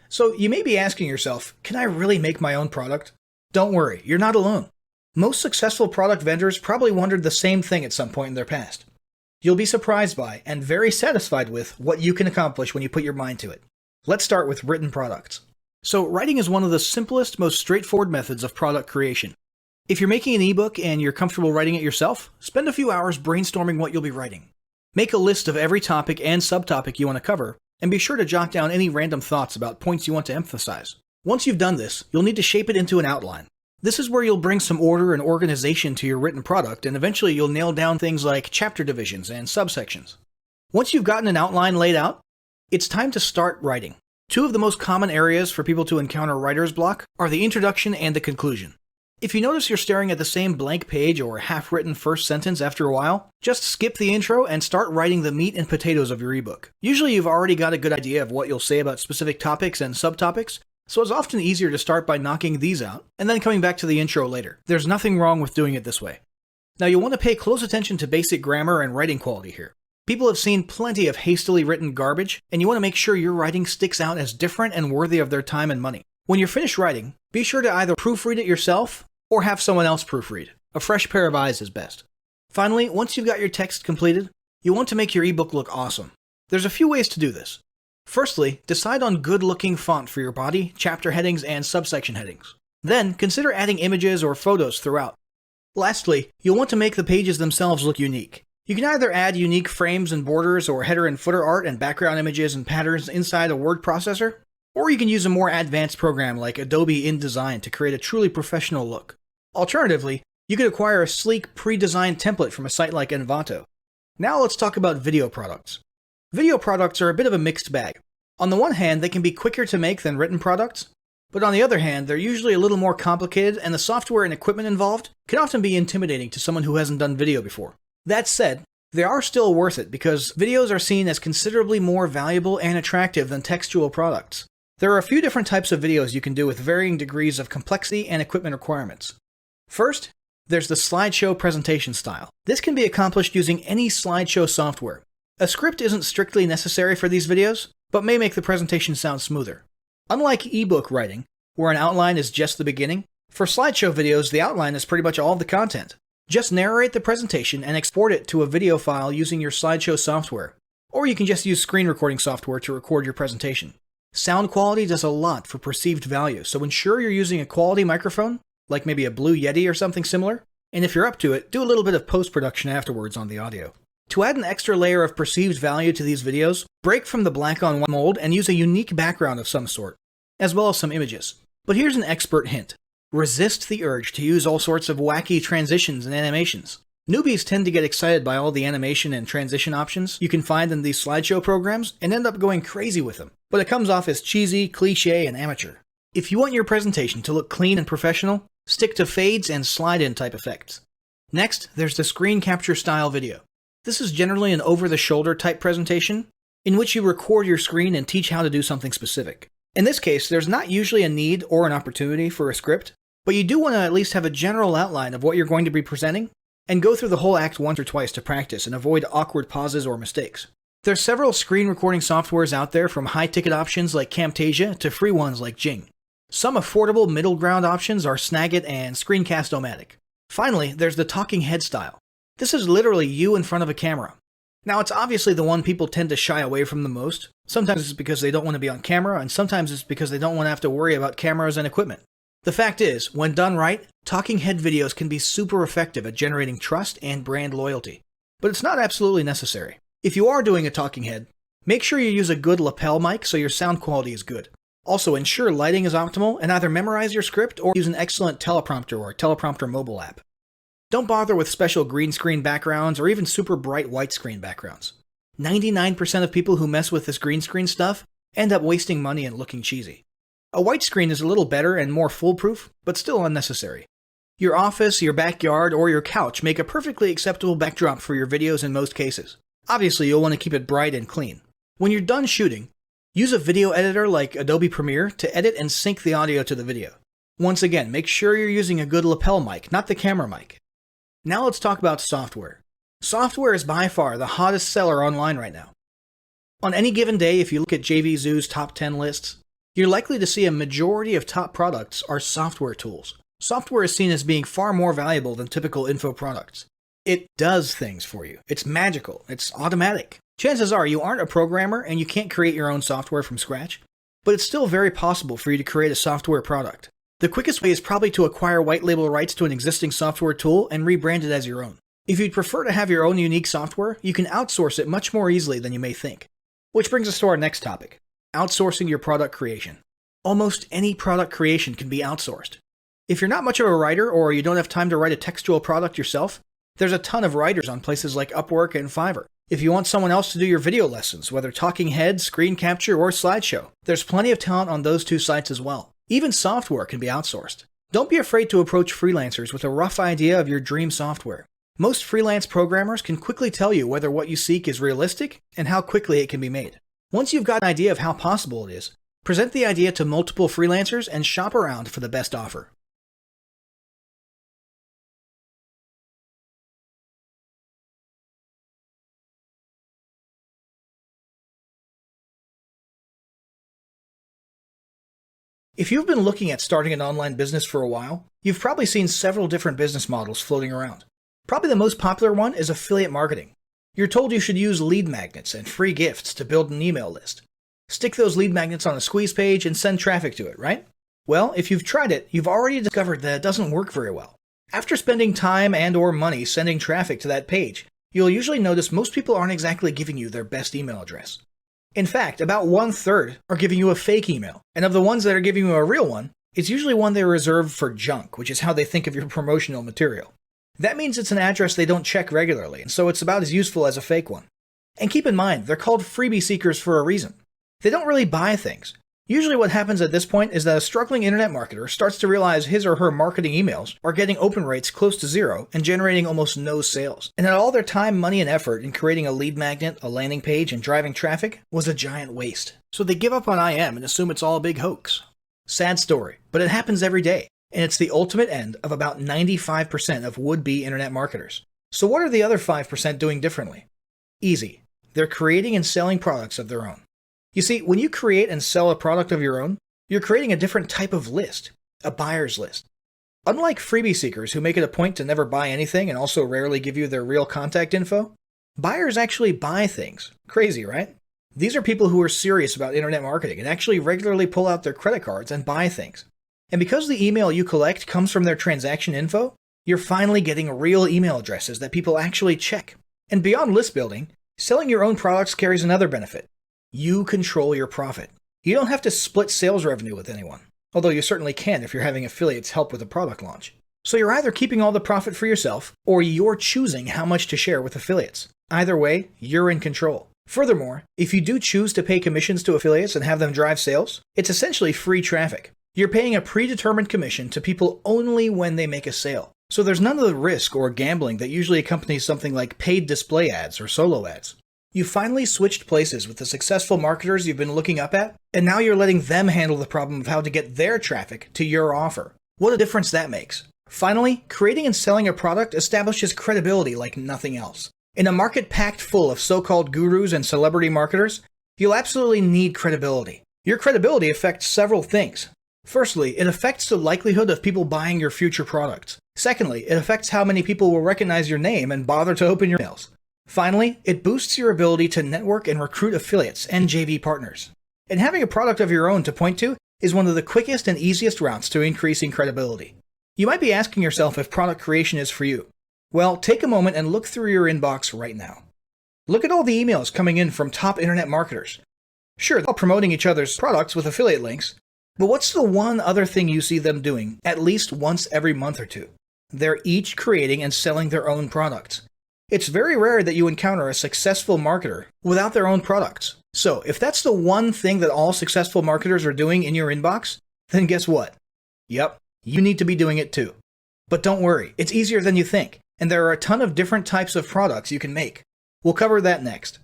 So you may be asking yourself, can I really make my own product? Don't worry, you're not alone. Most successful product vendors probably wondered the same thing at some point in their past. You'll be surprised by and very satisfied with what you can accomplish when you put your mind to it. Let's start with written products. So writing is one of the simplest, most straightforward methods of product creation. If you're making an ebook and you're comfortable writing it yourself, spend a few hours brainstorming what you'll be writing. Make a list of every topic and subtopic you want to cover, and be sure to jot down any random thoughts about points you want to emphasize. Once you've done this, you'll need to shape it into an outline. This is where you'll bring some order and organization to your written product, and eventually you'll nail down things like chapter divisions and subsections. Once you've gotten an outline laid out, it's time to start writing. Two of the most common areas for people to encounter writer's block are the introduction and the conclusion. If you notice you're staring at the same blank page or half-written first sentence after a while, just skip the intro and start writing the meat and potatoes of your ebook. Usually you've already got a good idea of what you'll say about specific topics and subtopics, so it's often easier to start by knocking these out and then coming back to the intro later. There's nothing wrong with doing it this way. Now you'll want to pay close attention to basic grammar and writing quality here. People have seen plenty of hastily written garbage, and you want to make sure your writing sticks out as different and worthy of their time and money. When you're finished writing, be sure to either proofread it yourself or have someone else proofread. A fresh pair of eyes is best. Finally, once you've got your text completed, you want to make your ebook look awesome. There's a few ways to do this. Firstly, decide on good-looking font for your body, chapter headings, and subsection headings. Then, consider adding images or photos throughout. Lastly, you'll want to make the pages themselves look unique. You can either add unique frames and borders or header and footer art and background images and patterns inside a word processor, or you can use a more advanced program like Adobe InDesign to create a truly professional look. Alternatively, you could acquire a sleek, pre-designed template from a site like Envato. Now let's talk about video products. Video products are a bit of a mixed bag. On the one hand, they can be quicker to make than written products, but on the other hand, they're usually a little more complicated, and the software and equipment involved can often be intimidating to someone who hasn't done video before. That said, they are still worth it because videos are seen as considerably more valuable and attractive than textual products. There are a few different types of videos you can do with varying degrees of complexity and equipment requirements. First, there's the slideshow presentation style. This can be accomplished using any slideshow software. A script isn't strictly necessary for these videos, but may make the presentation sound smoother. Unlike ebook writing, where an outline is just the beginning, for slideshow videos the outline is pretty much all of the content. Just narrate the presentation and export it to a video file using your slideshow software, or you can just use screen recording software to record your presentation. Sound quality does a lot for perceived value, so ensure you're using a quality microphone, like maybe a Blue Yeti or something similar, and if you're up to it, do a little bit of post-production afterwards on the audio. To add an extra layer of perceived value to these videos, break from the black-on-white mold and use a unique background of some sort, as well as some images. But here's an expert hint. Resist the urge to use all sorts of wacky transitions and animations. Newbies tend to get excited by all the animation and transition options you can find in these slideshow programs and end up going crazy with them, but it comes off as cheesy, cliché, and amateur. If you want your presentation to look clean and professional, stick to fades and slide-in type effects. Next, there's the screen capture style video. This is generally an over-the-shoulder type presentation, in which you record your screen and teach how to do something specific. In this case, there's not usually a need or an opportunity for a script, but you do want to at least have a general outline of what you're going to be presenting, and go through the whole act once or twice to practice and avoid awkward pauses or mistakes. There's several screen recording softwares out there, from high-ticket options like Camtasia to free ones like Jing. Some affordable middle ground options are Snagit and Screencast-O-Matic. Finally, there's the talking head style. This is literally you in front of a camera. Now, it's obviously the one people tend to shy away from the most. Sometimes it's because they don't want to be on camera, and sometimes it's because they don't want to have to worry about cameras and equipment. The fact is, when done right, talking head videos can be super effective at generating trust and brand loyalty. But it's not absolutely necessary. If you are doing a talking head, make sure you use a good lapel mic so your sound quality is good. Also, ensure lighting is optimal and either memorize your script or use an excellent teleprompter or teleprompter mobile app. Don't bother with special green screen backgrounds or even super bright white screen backgrounds. 99% of people who mess with this green screen stuff end up wasting money and looking cheesy. A white screen is a little better and more foolproof, but still unnecessary. Your office, your backyard, or your couch make a perfectly acceptable backdrop for your videos in most cases. Obviously, you'll want to keep it bright and clean. When you're done shooting, use a video editor like Adobe Premiere to edit and sync the audio to the video. Once again, make sure you're using a good lapel mic, not the camera mic. Now let's talk about software. Software is by far the hottest seller online right now. On any given day, if you look at JVZoo's top 10 lists, you're likely to see a majority of top products are software tools. Software is seen as being far more valuable than typical info products. It does things for you. It's magical. It's automatic. Chances are you aren't a programmer and you can't create your own software from scratch, but it's still very possible for you to create a software product. The quickest way is probably to acquire white label rights to an existing software tool and rebrand it as your own. If you'd prefer to have your own unique software, you can outsource it much more easily than you may think. Which brings us to our next topic, outsourcing your product creation. Almost any product creation can be outsourced. If you're not much of a writer or you don't have time to write a textual product yourself, there's a ton of writers on places like Upwork and Fiverr. If you want someone else to do your video lessons, whether talking heads, screen capture, or slideshow, there's plenty of talent on those two sites as well. Even software can be outsourced. Don't be afraid to approach freelancers with a rough idea of your dream software. Most freelance programmers can quickly tell you whether what you seek is realistic and how quickly it can be made. Once you've got an idea of how possible it is, present the idea to multiple freelancers and shop around for the best offer. If you've been looking at starting an online business for a while, you've probably seen several different business models floating around. Probably the most popular one is affiliate marketing. You're told you should use lead magnets and free gifts to build an email list. Stick those lead magnets on a squeeze page and send traffic to it, right? Well, if you've tried it, you've already discovered that it doesn't work very well. After spending time and/or money sending traffic to that page, you'll usually notice most people aren't exactly giving you their best email address. In fact, about 1/3 are giving you a fake email, and of the ones that are giving you a real one, it's usually one they reserve for junk, which is how they think of your promotional material. That means it's an address they don't check regularly, and so it's about as useful as a fake one. And keep in mind, they're called freebie seekers for a reason. They don't really buy things. Usually what happens at this point is that a struggling internet marketer starts to realize his or her marketing emails are getting open rates close to zero and generating almost no sales, and that all their time, money, and effort in creating a lead magnet, a landing page, and driving traffic was a giant waste. So they give up on IM and assume it's all a big hoax. Sad story, but it happens every day, and it's the ultimate end of about 95% of would-be internet marketers. So what are the other 5% doing differently? Easy. They're creating and selling products of their own. You see, when you create and sell a product of your own, you're creating a different type of list, a buyer's list. Unlike freebie seekers who make it a point to never buy anything and also rarely give you their real contact info, buyers actually buy things. Crazy, right? These are people who are serious about internet marketing and actually regularly pull out their credit cards and buy things. And because the email you collect comes from their transaction info, you're finally getting real email addresses that people actually check. And beyond list building, selling your own products carries another benefit. You control your profit. You don't have to split sales revenue with anyone, although you certainly can if you're having affiliates help with a product launch. So you're either keeping all the profit for yourself, or you're choosing how much to share with affiliates. Either way, you're in control. Furthermore, if you do choose to pay commissions to affiliates and have them drive sales, it's essentially free traffic. You're paying a predetermined commission to people only when they make a sale. So there's none of the risk or gambling that usually accompanies something like paid display ads or solo ads. You finally switched places with the successful marketers you've been looking up at, and now you're letting them handle the problem of how to get their traffic to your offer. What a difference that makes. Finally, creating and selling a product establishes credibility like nothing else. In a market packed full of so-called gurus and celebrity marketers, you'll absolutely need credibility. Your credibility affects several things. Firstly, it affects the likelihood of people buying your future products. Secondly, it affects how many people will recognize your name and bother to open your emails. Finally, it boosts your ability to network and recruit affiliates and JV partners. And having a product of your own to point to is one of the quickest and easiest routes to increasing credibility. You might be asking yourself if product creation is for you. Well, take a moment and look through your inbox right now. Look at all the emails coming in from top internet marketers. Sure, they're all promoting each other's products with affiliate links, but what's the one other thing you see them doing at least once every month or two? They're each creating and selling their own products. It's very rare that you encounter a successful marketer without their own products. So, if that's the one thing that all successful marketers are doing in your inbox, then guess what? Yep, you need to be doing it too. But don't worry, it's easier than you think, and there are a ton of different types of products you can make. We'll cover that next.